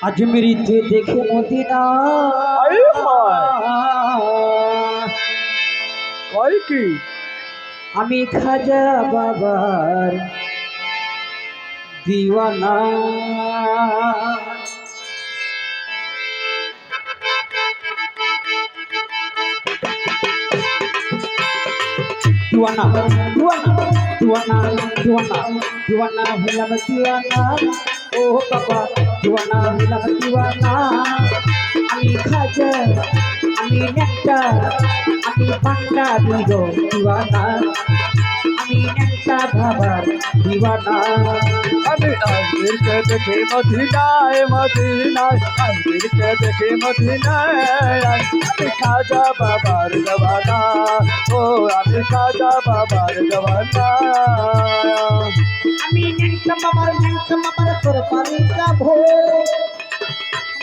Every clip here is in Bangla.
আজমিরিতে দেখে মদিনা কয় কি আমি খাজা বাবার দিওয়ানা। দিওয়ানা দিওয়ানা দিওয়ানা দিওয়ানা দিওয়ানা হলাম দিওয়ানা, ও বাবা দিওয়ানা হলাম দিওয়ানা। আমি খাজা, আমি নেতা, আমি পান্ডা দিওয়ানা, আমি নেতা বাবার দিওয়ানা। আমি আজমিরকে দেখে মদিনায় মদিনায়, আজমিরকে দেখে মদিনায়, আমি খাজা বাবার জওয়ানা, ও আমি খাজা বাবার জওয়ানা। আমি নেতা বাবার তোর বাড়ি যাবো,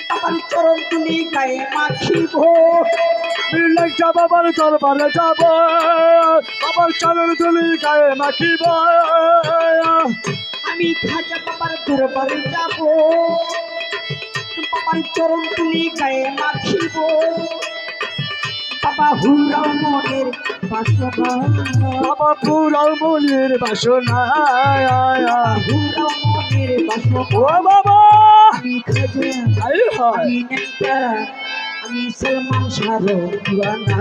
বাবার চরণ তুলি গায়ে মাখিব। লেখা বাবার দরবারে যাব, বাবার চরণ তুলি গায়ে মাখিব। আমি খাজা বাবার দরবারে যাব, বাবার চরণ তুলি গায়ে মাখিব। বাবা হুরাও মনের বাসনা, বাবা পুরাও মনের বাসনা, হুরাও মনের বাসনা। ও বাবা আমি খাজা, আই হয় আমি নেতা, আমি সলমান শাহর দিওয়ানা,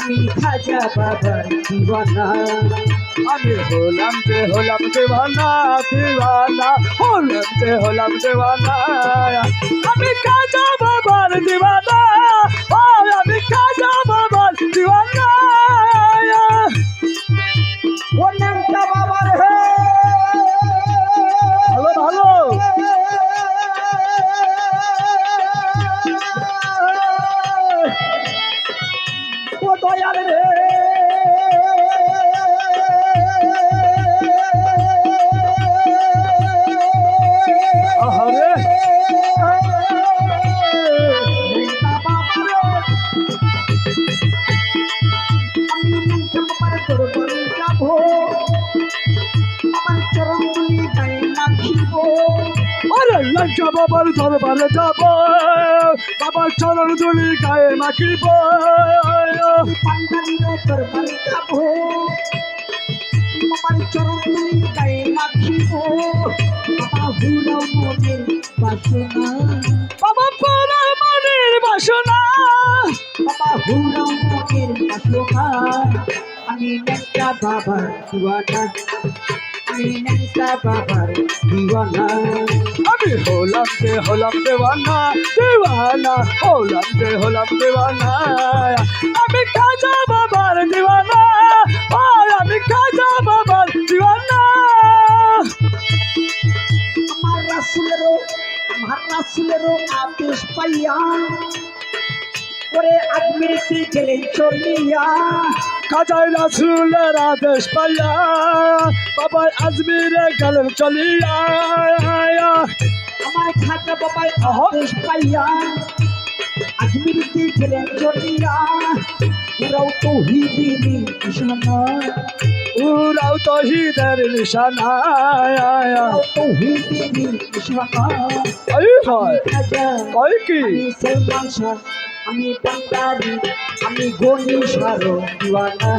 আমি খাজা বাবার দিওয়ানা। আমি হলাম দেওয়ানা দিওয়ানা, হলাম দেওয়ানা, আমি খাজা বাবার দিওয়ানা, ও আমি খাজা বাবার দিওয়ানা। ও নেতা বাবার হে ভালো ভালো ও দয়াল রে, আহারে নেতা বাবার, আমি নেতা বাবার দরবারে যাব, আমার চরণ তুলি গায়ে মাখিব। আরে লঙ্কা বাবার দরবারে যাব, বাবার চরণ ধুলি গায়ে মাখিব। পান্ডালির দরবারে যাব, বাবার চরণ তুলি গায়ে মাখিব। বাবা হুরাও মনের বাসনা, বাবা পুরা মনের বাসনা, বাবা হুরাও মনের বাসনা। আমি নেতা বাবার দিওয়ানা, আমি নেতা বাবার দিওয়ানা। আমি হলাম দেওয়ানা দিওয়ানা, হলাম দেওয়ানা, আমি খাজা বাবার দিওয়ানা, ও আমি খাজা বাবার দিওয়ানা। আমার রাসুলেরও আদেশ পাইয়া ওরে আজমিরিতে গেলেন চলিয়া। খাজাই রাসূলের আদেশ পাইয়া, বাবা আজমিরে গেলেন চলিয়া। আমার খাজা বাবার আদেশ পাইয়া আজমিরিতে গেলেন চলিয়া। ওরাও তৌহিদি নিশানা, উরাও তহিদের নিশানা, ওরাও তৌহিদি নিশানা। আই হয় খাজা, কয় কি আমি সলমান শাহ, আমি পান্ডারি, আমি গনি শাহর দিওয়ানা,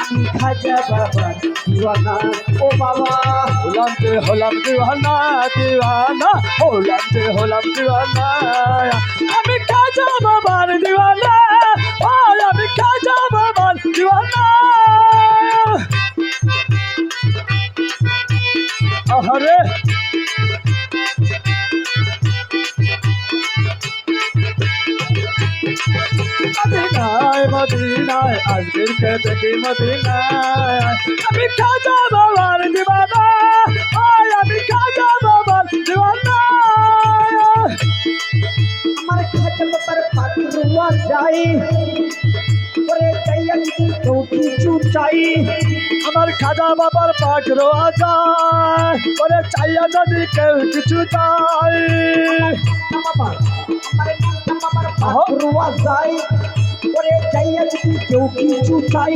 আমি খাজা বাবার দিওয়ানা। ও বাবা হলাম দিওয়ানা দিওয়ানা, হলাম দিওয়ানা, আমি খাজা বাবার দিওয়ানা, ও আমি খাজা বাবার দিওয়ানা। আহারে মদিনায় মদিনায়, আজমিরকে দেখি মদিনায়, আমি খাজা বাবার দিওয়ানা, ও আমি খাজা বাবার দিওয়ানা। আমার খাজা বাবার পাতুয়া যাই, ওরে চাইয়া যদি কেউ কিছু চাই। আমার খাজা বাবার পাক রোয়া যায়, ওরে চাইয়া যদি কেউ কিছু চাই। বাবা আমার বাবার পাতুয়া যাই, ওরে চাইয়া যদি কেউ কিছু চাই।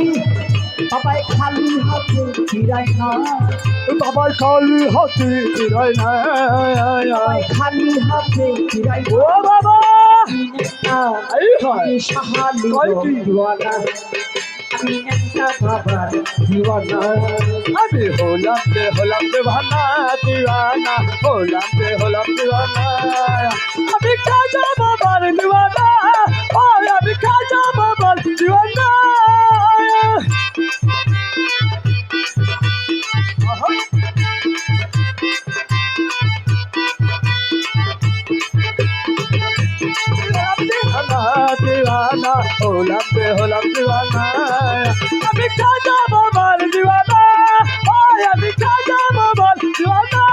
বাবাই খালি হাতে ফিরায় না, বাবার খালি হাতে ফিরায় না, বাবাই খালি হাতে ফিরায় ও বাবা এই হয় আমি সাহালি কয় কি? দিওয়ানা, আমি একটা বাবার দিওয়ানা। আমি হলাম দেওয়ানা দিওয়ানা, হলাম দিওয়ানা, আমি খাজা বাবার দিওয়ানা, ওই আমি খাজা বাবার দিওয়ানা। আহা। দিওয়ানা হলাম দিওয়ানা, আমি খাজা বাবার দিওয়ানা, ওই আমি খাজা বাবার দিওয়ানা।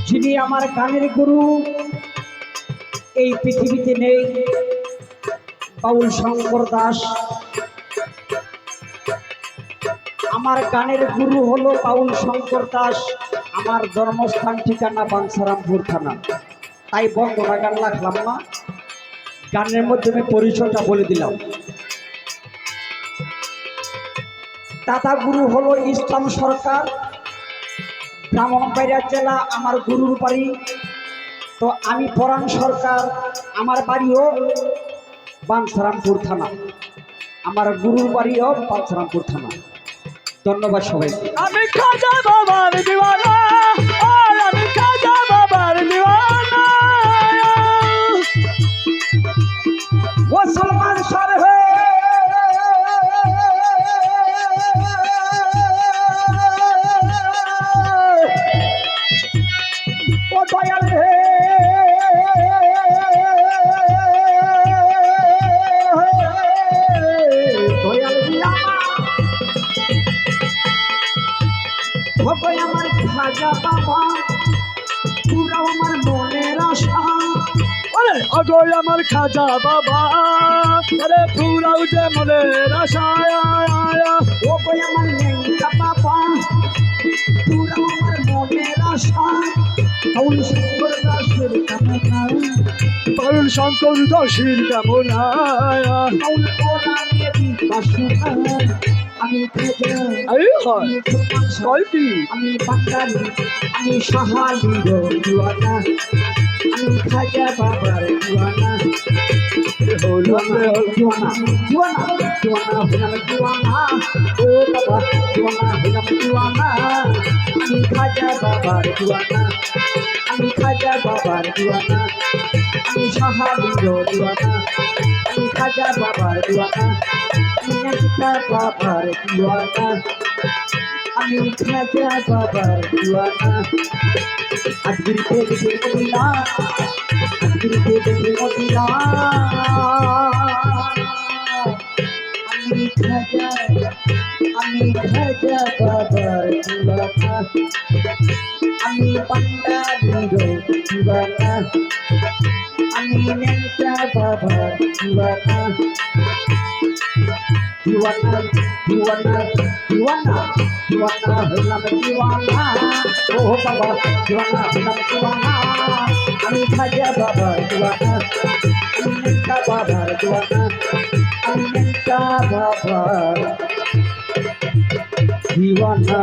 যিনি আমার গানের গুরু এই পৃথিবীতে নেই, বাউল শঙ্কর দাস। আমার গানের গুরু হলো বাউল শঙ্কর দাস। আমার জন্মস্থান ঠিকানা বাঞ্ছারামপুর থানা। তাই বন্দনা গান রাখলাম না, গানের মাধ্যমে পরিচয়টা বলে দিলাম। দাদা গুরু হলো ইসলাম সরকার, ব্রাহ্মণবাড়িয়া জেলা আমার গুরুর বাড়ি। তো আমি পরাণ সরকার, আমার বাড়িও বাঞ্ছারামপুর থানা, আমার গুরুর বাড়িও বাঞ্ছারামপুর থানা। ধন্যবাদ সবাইকে। আমি খাজা বাবার দিওয়ানা, ওই আমি খাজা বাবার দিওয়ানা। ও সলমান সাহেব, ও দয়াল হে, দয়াল দিয়া ভগবান আমার খাজা বাবা, পুরাও আমার মনের আশা। ওরে অগোয় আমার খাজা বাবা, আরে পুরাও যে মনের আশা। ও কই আমার নেংটা বাবা, পুরাও আমার মনের আশা। বাউল শঙ্কর দাসের কামনা, বাউল শঙ্কর দাসের কামনা, বাউল কোরআনের বাসনা। আমি খাজা, এই হয় আমি সুলতান শাহ, কয় কি? আমি বাঙালি, আমি সাহালির দিওয়ানা, আমি খাজা বাবার দিওয়ানা। হলাম দিওয়ানা দিওয়ানা দিওয়ানা হলাম দিওয়ানা, ও বাবা দিওয়ানা হলাম দিওয়ানা। আমি খাজা বাবার দিওয়ানা, আমি খাজা বাবার দিওয়ানা, আমি সাহালির দিওয়ানা, আমি খাজা বাবার দিওয়ানা, আমি একটা বাবার দিওয়ানা, আমি খাজা বাবার দিওয়ানা। আজকে দেখে মদিনা, আজকে দেখে মদিনা, আমি খাজা বাবার দিওয়ানা, আমি পান্ডালির দিওয়ানা, আমি নেংটা বাবার দিওয়ানা। দিওয়ানা দিওয়ানা দিওয়ানা দিওয়ানা হলাম দিওয়ানা, ও বাবা দিওয়ানা হলাম দিওয়ানা। আমি খাজা বাবার দিওয়ানা, আমি নেংটা বাবার দিওয়ানা, আমি নেংটা বাবার দিওয়ানা।